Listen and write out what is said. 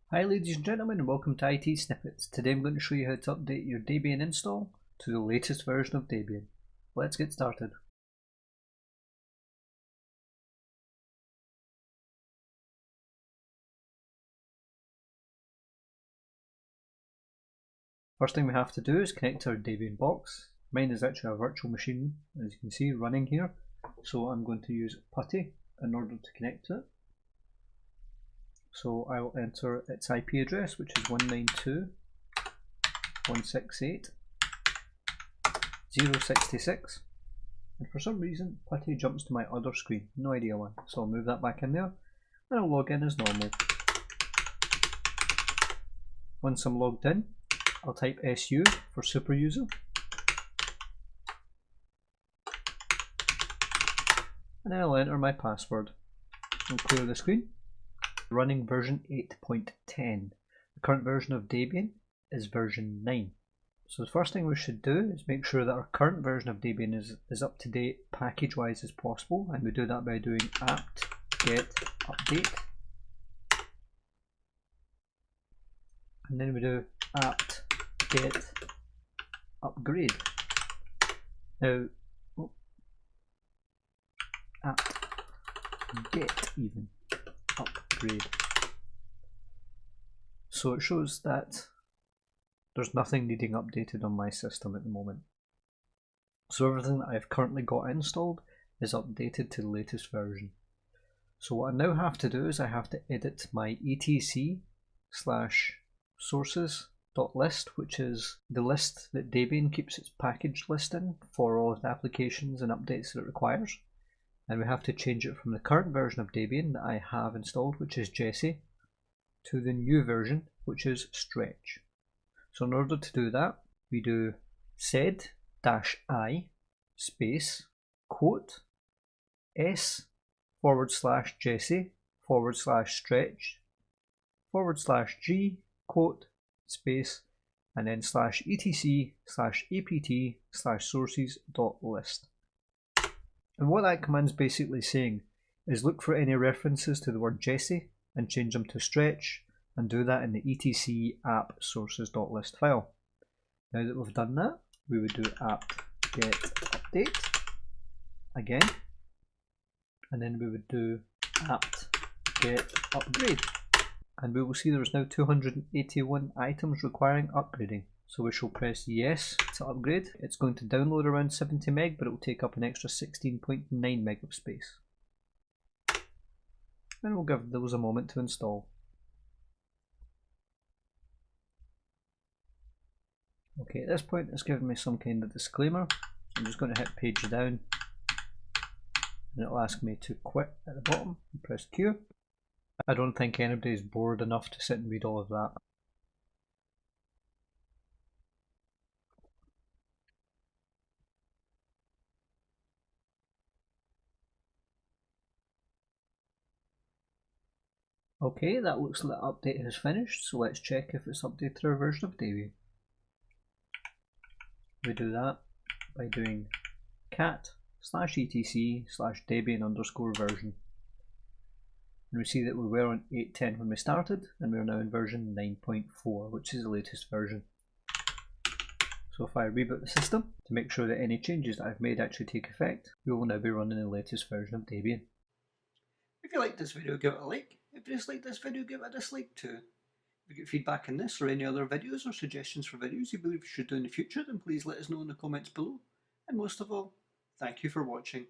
Hi ladies and gentlemen, and welcome to ITSnippets. Today I'm going to show you how to update your Debian install to the latest version of Debian. Let's get started. First thing we have to do is connect to our Debian box. Mine is actually a virtual machine, as you can see, running here. So I'm going to use PuTTY in order to connect to it. So I will enter its IP address, which is 192.168.066. And for some reason, PuTTY jumps to my other screen. No idea why. So I'll move that back in there and I'll log in as normal. Once I'm logged in, I'll type SU for super user. And then I'll enter my password. I'll clear the screen. Running version 8.10. The current version of Debian is version 9. So the first thing we should do is make sure that our current version of Debian is up to date package wise as possible, and we do that by doing apt get update, and then we do apt get upgrade. Now apt get even upgrade. So it shows that there's nothing needing updated on my system at the moment. So everything that I've currently got installed is updated to the latest version. So what I now have to do is I have to edit my etc/sources.list, which is the list that Debian keeps its package list in for all of the applications and updates that it requires. And we have to change it from the current version of Debian that I have installed, which is Jessie, to the new version, which is Stretch. So in order to do that, we do sed-i space quote s/Jessie/stretch/g quote space and then /etc/apt/sources.list. And what that command's basically saying is look for any references to the word Jessie and change them to Stretch, and do that in the etc app sources.list file. Now that we've done that, we would do apt get update again, and then we would do apt get upgrade, and we will see there's now 281 items requiring upgrading. So we shall press yes to upgrade. It's going to download around 70 meg, but it will take up an extra 16.9 meg of space. And we'll give those a moment to install. Okay, at this point it's giving me some kind of disclaimer. I'm just going to hit page down and it'll ask me to quit at the bottom and press Q. I don't think anybody is bored enough to sit and read all of that. Okay, that looks like the update has finished, so let's check if it's updated our version of Debian. We do that by doing cat/etc/debian_version. And we see that we were on 8.10 when we started, and we're now in version 9.4, which is the latest version. So if I reboot the system to make sure that any changes that I've made actually take effect, we will now be running the latest version of Debian. If you liked this video, give it a like. If you disliked this video, give it a dislike too. If you get feedback on this or any other videos or suggestions for videos you believe we should do in the future, then please let us know in the comments below. And most of all, thank you for watching.